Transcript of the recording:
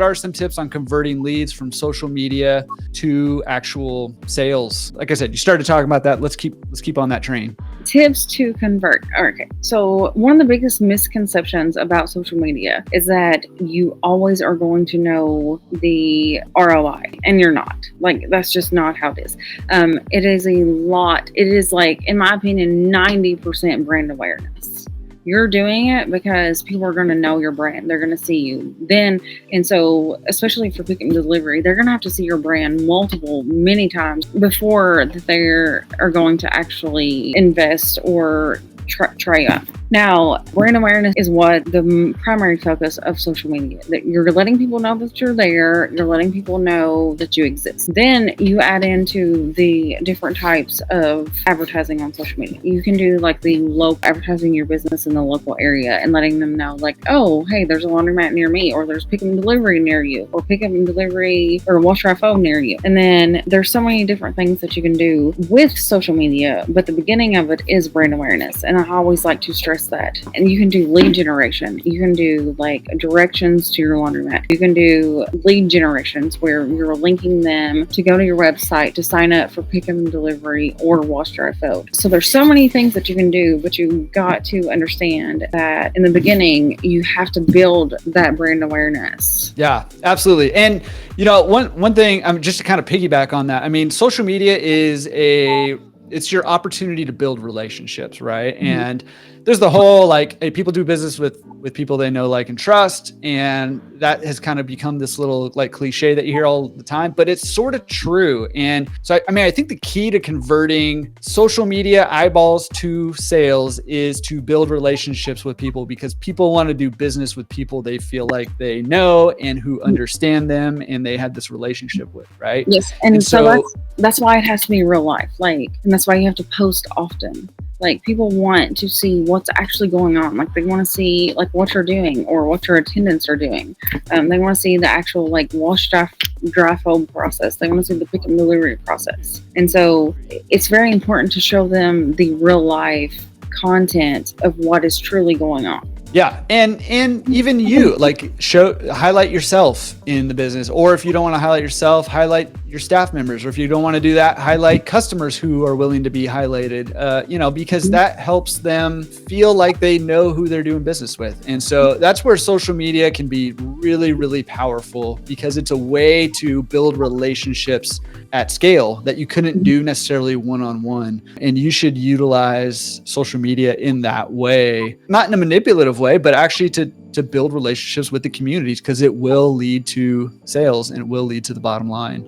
what are some tips on converting leads from social media to actual sales? Like I said, you started talking about that. Let's keep on that train. Tips to convert. Okay. So one of the biggest misconceptions about social media is that you always are going to know the ROI, and you're not. Like, that's just not how it is. It is a lot. It is, like, in my opinion, 90% brand awareness. You're doing it because people are going to know your brand. They're going to see you then. And so, especially for pick and delivery, they're going to have to see your brand many times before that they are going to actually invest or try you out. Now, brand awareness is what the primary focus of social media, that you're letting people know that you're there. You're letting people know that you exist. Then you add into the different types of advertising on social media. You can do like the local advertising your business in the local area and letting them know like, oh, hey, there's a laundromat near me, or there's pick and delivery near you, or pick up and delivery or wash dry foam near you. And then there's so many different things that you can do with social media, but the beginning of it is brand awareness. And I always like to stress that. And you can do lead generation. You can do like directions to your laundromat. You can do lead generations where you're linking them to go to your website to sign up for pick and delivery or wash dry foam. So there's so many things that you can do, but you've got to understand that in the beginning, you have to build that brand awareness. Yeah, absolutely. And one thing, just to kind of piggyback on that. I mean, social media it's your opportunity to build relationships, right? Mm-hmm. And there's the whole like, hey, people do business with people they know, like, and trust. And that has kind of become this little like cliche that you hear all the time, but it's sort of true. And so, I think the key to converting social media eyeballs to sales is to build relationships with people, because people want to do business with people they feel like they know and who understand them and they have this relationship with, right? Yes. And so that's why it has to be real life. Like, and that's why you have to post often. Like, people want to see what's actually going on. Like, they want to see like what you're doing or what your attendants are doing. They want to see the actual like wash dry foam process. They want to see the pick and delivery process. And so it's very important to show them the real life content of what is truly going on. Yeah. And even you like highlight yourself in the business, or if you don't want to highlight yourself, highlight your staff members, or if you don't want to do that, highlight customers who are willing to be highlighted, because that helps them feel like they know who they're doing business with. And so that's where social media can be really, really powerful, because it's a way to build relationships at scale that you couldn't do necessarily one-on-one. And you should utilize social media in that way, not in a manipulative way, but actually to build relationships with the communities, because it will lead to sales and it will lead to the bottom line.